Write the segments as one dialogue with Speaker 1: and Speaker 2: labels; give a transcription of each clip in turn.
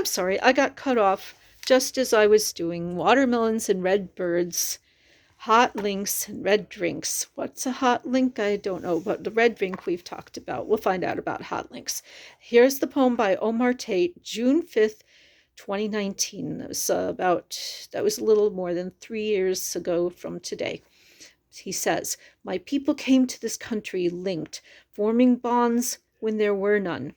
Speaker 1: I'm sorry, I got cut off just as I was doing watermelons and red birds, hot links and red drinks. What's a hot link? I don't know, but the red drink we've talked about. We'll find out about hot links. Here's the poem by Omar Tate, June 5th, 2019. That was a little more than 3 years ago from today. He says, "My people came to this country linked, forming bonds when there were none.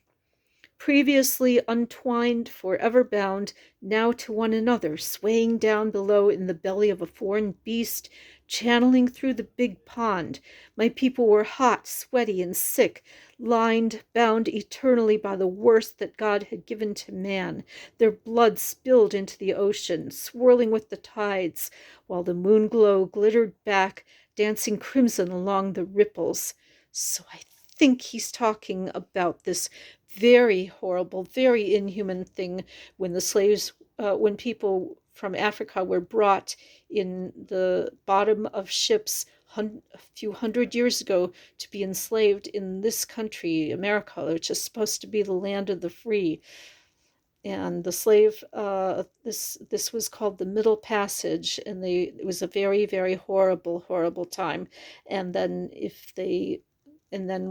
Speaker 1: Previously untwined, forever bound, now to one another, swaying down below in the belly of a foreign beast, channeling through the big pond. My people were hot, sweaty, and sick, lined, bound eternally by the worst that God had given to man. Their blood spilled into the ocean, swirling with the tides, while the moon glow glittered back, dancing crimson along the ripples." So I think he's talking about this very horrible, very inhuman thing when when people from Africa were brought in the bottom of ships a few hundred years ago to be enslaved in this country, America, which is supposed to be the land of the free. And the slave, this was called the Middle Passage, and it was a very, very horrible, horrible time. And then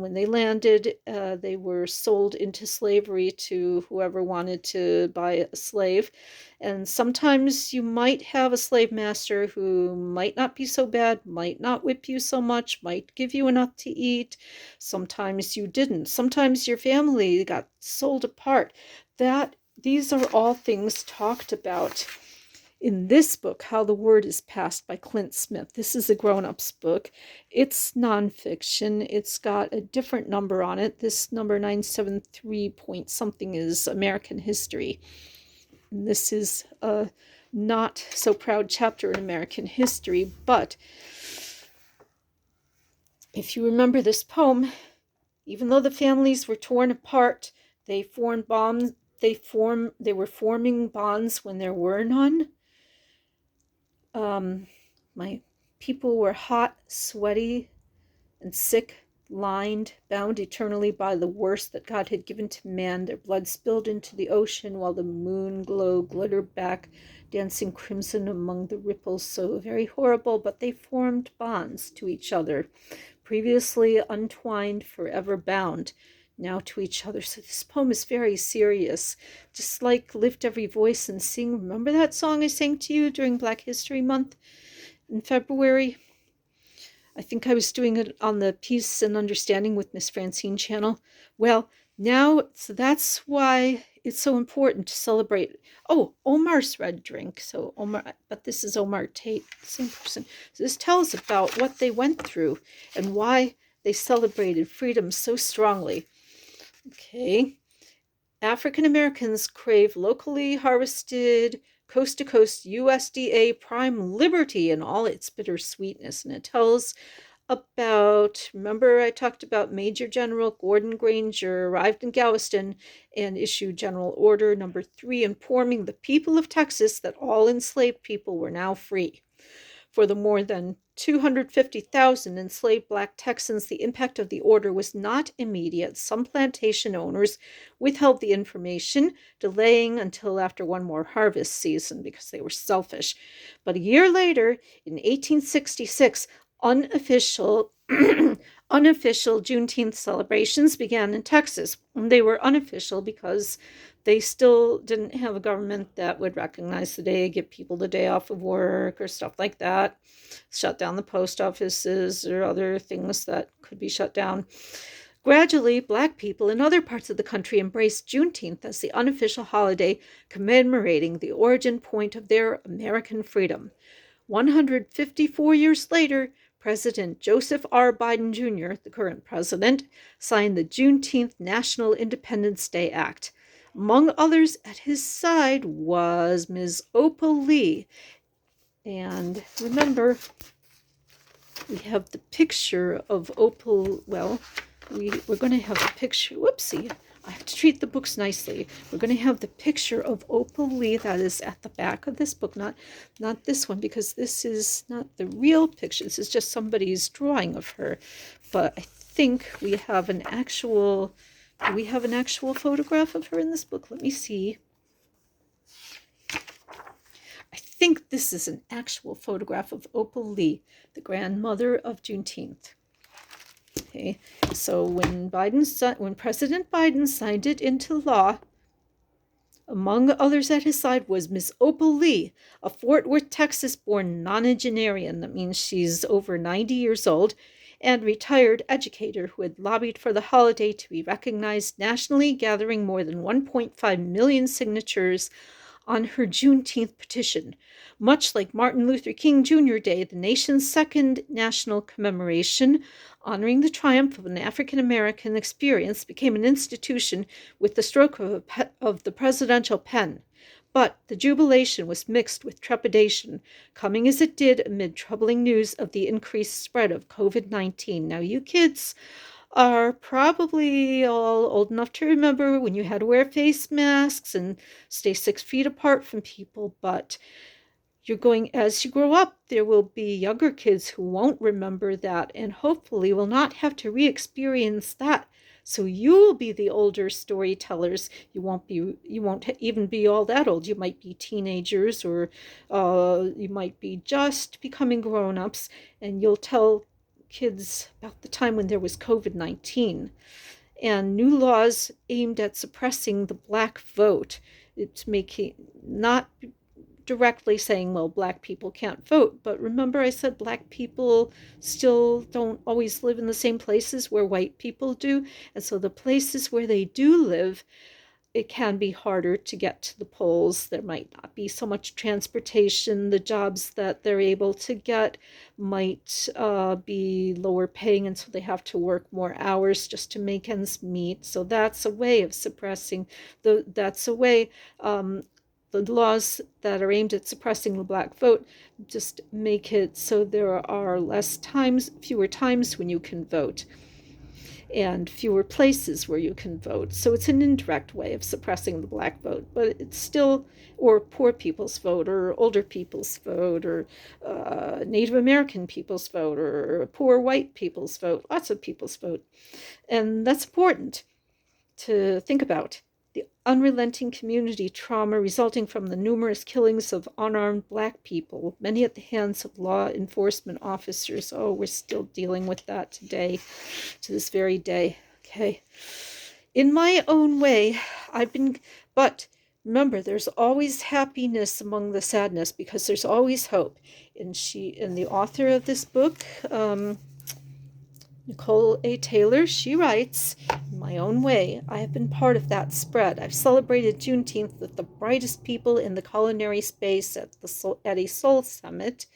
Speaker 1: when they landed, they were sold into slavery to whoever wanted to buy a slave. And sometimes you might have a slave master who might not be so bad, might not whip you so much, might give you enough to eat. Sometimes you didn't. Sometimes your family got sold apart. These are all things talked about in this book, How the Word is Passed by Clint Smith. This is a grown-ups book. It's nonfiction. It's got a different number on it. This number 973 point something is American history. And this is a not so proud chapter in American history, but if you remember this poem, even though the families were torn apart, they formed bonds. They were forming bonds when there were none. My people were hot, sweaty, and sick, lined, bound eternally by the worst that God had given to man. Their blood spilled into the ocean while the moon glow glittered back, dancing crimson among the ripples. So very horrible, but they formed bonds to each other. Previously untwined, forever bound, now to each other." So this poem is very serious, just like Lift Every Voice and Sing. Remember that song I sang to you during Black History Month in February? I think I was doing it on the Peace and Understanding with Ms Francine channel. Well, now, so that's why it's so important to celebrate. Oh, Omar's red drink. So Omar, but this is Omar Tate, same person. So this tells about what they went through and why they celebrated freedom so strongly. Okay. African Americans crave locally harvested, coast-to-coast USDA prime liberty in all its bittersweetness. And it tells about, remember I talked about Major General Gordon Granger arrived in Galveston and issued General Order Number 3, informing the people of Texas that all enslaved people were now free. For the more than 250,000 enslaved Black Texans, the impact of the order was not immediate. Some plantation owners withheld the information, delaying until after one more harvest season because they were selfish. But a year later, in 1866, unofficial Juneteenth celebrations began in Texas. And they were unofficial because they still didn't have a government that would recognize the day, give people the day off of work or stuff like that, shut down the post offices or other things that could be shut down. Gradually, Black people in other parts of the country embraced Juneteenth as the unofficial holiday commemorating the origin point of their American freedom. 154 years later, President Joseph R. Biden Jr., the current president, signed the Juneteenth National Independence Day Act. Among others at his side was Ms. Opal Lee. And remember, we have the picture of Opal. Well, we're going to have a picture. Whoopsie. I have to treat the books nicely. We're going to have the picture of Opal Lee that is at the back of this book, not this one, because this is not the real picture. This is just somebody's drawing of her. But I think we have an actual... Do we have an actual photograph of her in this book? Let me see. think this is an actual photograph of Opal Lee, the grandmother of Juneteenth. Okay, so when President Biden signed it into law, among others at his side was Ms. Opal Lee, a Fort Worth, Texas-born nonagenarian. That means she's over 90 years old, and retired educator who had lobbied for the holiday to be recognized nationally, gathering more than 1.5 million signatures on her Juneteenth petition. Much like Martin Luther King Jr. Day, the nation's second national commemoration honoring the triumph of an African American experience became an institution with the stroke of the presidential pen. But the jubilation was mixed with trepidation, coming as it did amid troubling news of the increased spread of COVID-19. Now, you kids are probably all old enough to remember when you had to wear face masks and stay 6 feet apart from people, but as you grow up, there will be younger kids who won't remember that and hopefully will not have to re-experience that. So you will be the older storytellers. You won't even be all that old. You might be teenagers, or you might be just becoming grown-ups, and you'll tell kids about the time when there was COVID-19 and new laws aimed at suppressing the black vote. It's making, not directly saying, well, black people can't vote, but remember I said black people still don't always live in the same places where white people do, and so the places where they do live, it can be harder to get to the polls. There might not be so much transportation. The jobs that they're able to get might be lower paying, and so they have to work more hours just to make ends meet. So that's a way of suppressing, the laws that are aimed at suppressing the black vote just make it so there are fewer times when you can vote, and fewer places where you can vote. So it's an indirect way of suppressing the black vote, but it's still, or poor people's vote, or older people's vote, or Native American people's vote, or poor white people's vote, lots of people's vote. And that's important to think about. The unrelenting community trauma resulting from the numerous killings of unarmed black people, many at the hands of law enforcement officers. Oh, we're still dealing with that today, to this very day. Okay. In my own way, but remember, there's always happiness among the sadness, because there's always hope. And the author of this book, Nicole A. Taylor, she writes, in my own way, I have been part of that spread. I've celebrated Juneteenth with the brightest people in the culinary space at a Soul Summit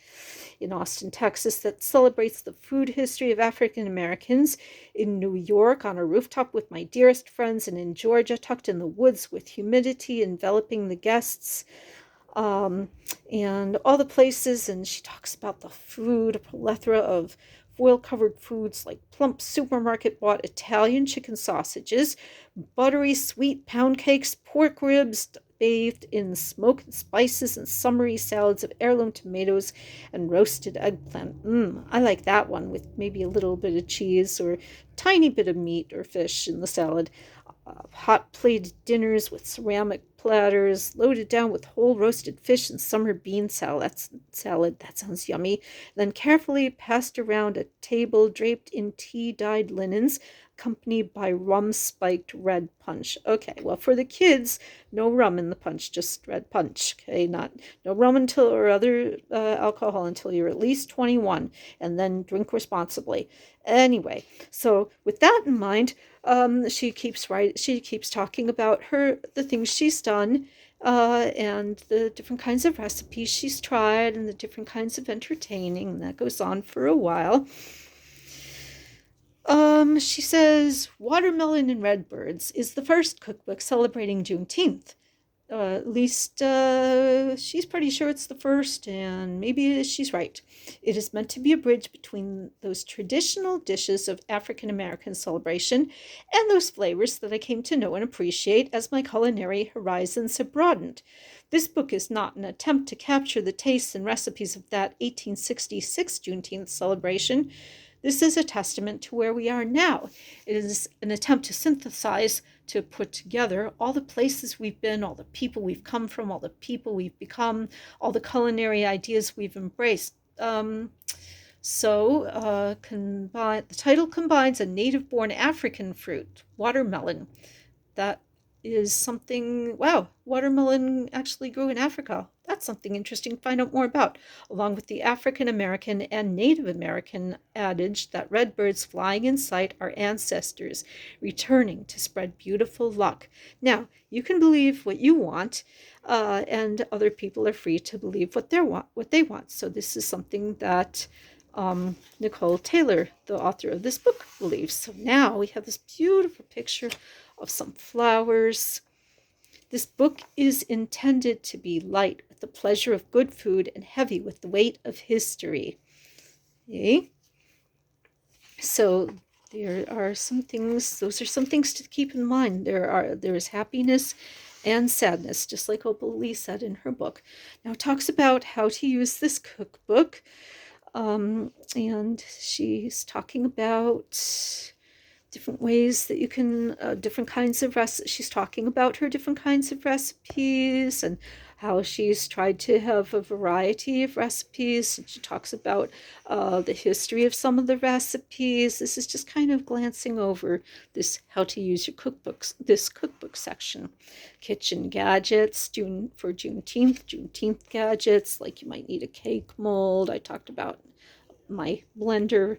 Speaker 1: in Austin, Texas, that celebrates the food history of African Americans, in New York on a rooftop with my dearest friends, and in Georgia tucked in the woods with humidity enveloping the guests. And all the places, and she talks about the food, a plethora of foil-covered foods like plump supermarket-bought Italian chicken sausages, buttery sweet pound cakes, pork ribs bathed in smoke and spices, and summery salads of heirloom tomatoes and roasted eggplant. I like that one, with maybe a little bit of cheese or a tiny bit of meat or fish in the salad. Hot plated dinners with ceramic platters loaded down with whole roasted fish and summer bean salad. That sounds yummy. Then carefully passed around a table draped in tea-dyed linens, accompanied by rum-spiked red punch. Okay, well, for the kids, no rum in the punch, just red punch. Okay, no rum or other alcohol until you're at least 21, and then drink responsibly. Anyway, so with that in mind, she keeps talking about the things she's done, and the different kinds of recipes she's tried, and the different kinds of entertaining, and that goes on for a while. She says, Watermelon and Redbirds is the first cookbook celebrating Juneteenth. At least she's pretty sure it's the first, and maybe she's right. It is meant to be a bridge between those traditional dishes of African American celebration and those flavors that I came to know and appreciate as my culinary horizons have broadened. This book is not an attempt to capture the tastes and recipes of that 1866 Juneteenth celebration. This is a testament to where we are now. It is an attempt to synthesize to put together all the places we've been, all the people we've come from, all the people we've become, all the culinary ideas we've embraced. The title combines a native-born African fruit, watermelon. That is something, wow, watermelon actually grew in Africa. That's something interesting to find out more about, along with the African American and Native American adage that red birds flying in sight are ancestors returning to spread beautiful luck. Now, you can believe what you want, and other people are free to believe what they want. So this is something that Nicole Taylor, the author of this book, believes. So now we have this beautiful picture of some flowers. This book is intended to be light with the pleasure of good food and heavy with the weight of history. Okay? So there are some things, those are some things to keep in mind. There is happiness and sadness, just like Opal Lee said in her book. Now it talks about how to use this cookbook. And she's talking about different ways that you can, different kinds of recipes. She's talking about her different kinds of recipes and how she's tried to have a variety of recipes. And she talks about the history of some of the recipes. This is just kind of glancing over this how to use your cookbooks, this cookbook section. Kitchen gadgets, for Juneteenth gadgets, like you might need a cake mold. I talked about my blender.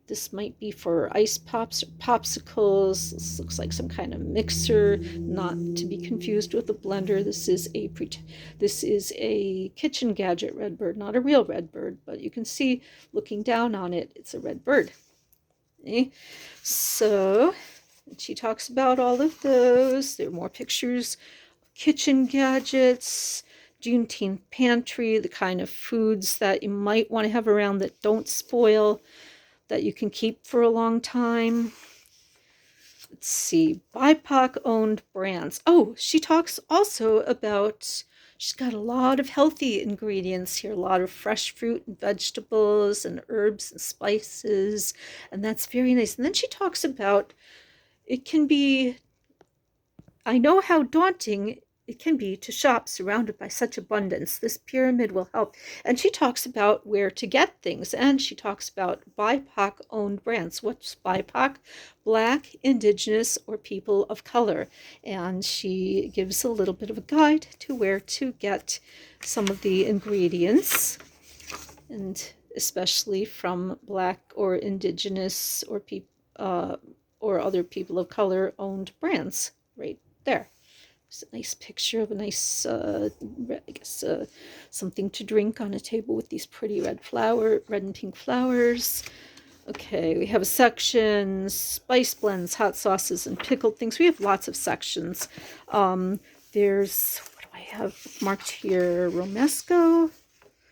Speaker 1: This might be for ice pops or popsicles. This looks like some kind of mixer, not to be confused with a blender. This is a kitchen gadget red bird, not a real red bird, but you can see looking down on it, it's a red bird. Okay? So she talks about all of those. There are more pictures of kitchen gadgets, Juneteenth pantry, the kind of foods that you might want to have around that don't spoil, that you can keep for a long time. Let's see, BIPOC owned brands. Oh, she talks also about, she's got a lot of healthy ingredients here, a lot of fresh fruit and vegetables and herbs and spices, and that's very nice. And then she talks about, it can be, I know how daunting it can be to shop surrounded by such abundance. This pyramid will help. And she talks about where to get things. And she talks about BIPOC-owned brands. What's BIPOC? Black, Indigenous, or people of color. And she gives a little bit of a guide to where to get some of the ingredients. And especially from Black or Indigenous or other people of color owned brands right there. It's a nice picture of a nice, something to drink on a table with these pretty red and pink flowers. Okay, we have a section, spice blends, hot sauces, and pickled things. We have lots of sections. There's, what do I have marked here? Romesco.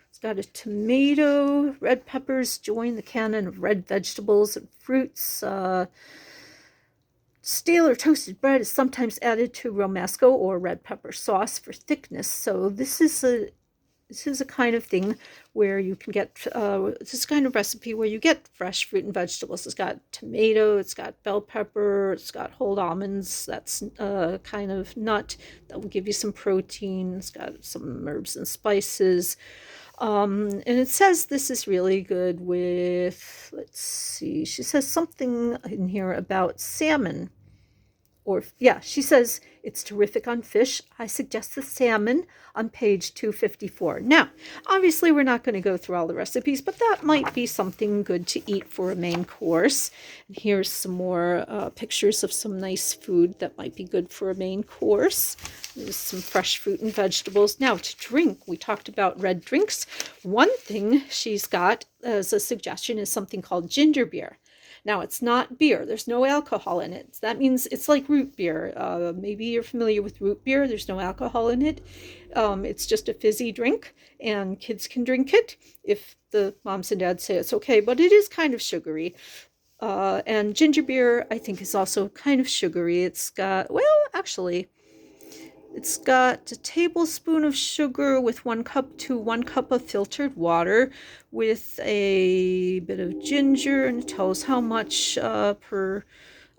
Speaker 1: It's got a tomato, red peppers, join the canon of red vegetables and fruits. Stale or toasted bread is sometimes added to romesco or red pepper sauce for thickness. So this is a kind of thing where you can get, this kind of recipe where you get fresh fruit and vegetables. It's got tomato, it's got bell pepper, it's got whole almonds. That's a kind of nut that will give you some protein. It's got some herbs and spices. And it says this is really good with, let's see, she says something in here about salmon. She says it's terrific on fish. I suggest the salmon on page 254. Now, obviously we're not going to go through all the recipes, but that might be something good to eat for a main course. And here's some more pictures of some nice food that might be good for a main course. There's some fresh fruit and vegetables. Now, to drink, we talked about red drinks. One thing she's got as a suggestion is something called ginger beer. Now, it's not beer. There's no alcohol in it. That means it's like root beer. Maybe you're familiar with root beer. There's no alcohol in it. It's just a fizzy drink, and kids can drink it if the moms and dads say it's okay, but it is kind of sugary. And ginger beer, I think, is also kind of sugary. It's got a tablespoon of sugar with 1 cup of filtered water with a bit of ginger, and it tells how much per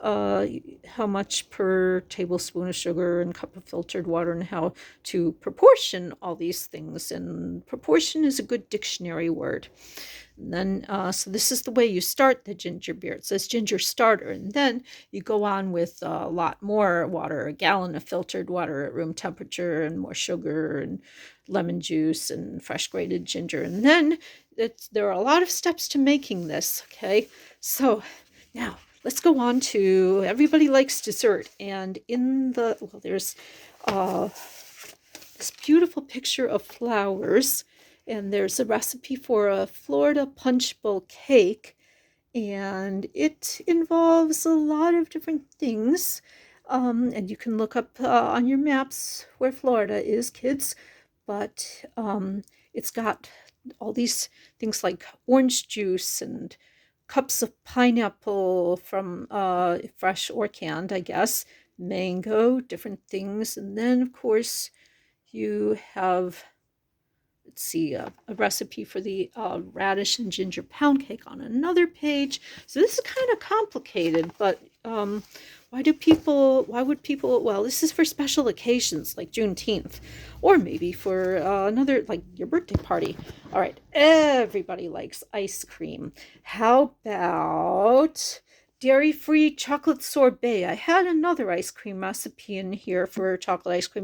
Speaker 1: how much per tablespoon of sugar and cup of filtered water, and how to proportion all these things. And proportion is a good dictionary word. And then, so this is the way you start the ginger beer. It says ginger starter. And then you go on with a lot more water, a gallon of filtered water at room temperature, and more sugar and lemon juice and fresh grated ginger. And then there are a lot of steps to making this. Okay. So now let's go on to, everybody likes dessert. And there's this beautiful picture of flowers. And there's a recipe for a Florida punch bowl cake, and it involves a lot of different things. And you can look up on your maps where Florida is, kids. But it's got all these things like orange juice and cups of pineapple from fresh or canned, I guess, mango, different things. And then, of course, you have, let's see, a recipe for the radish and ginger pound cake on another page. So this is kind of complicated, but why would people, well, this is for special occasions like Juneteenth, or maybe for another, like your birthday party. All right, everybody likes ice cream. How about dairy-free chocolate sorbet? I had another ice cream recipe in here for chocolate ice cream.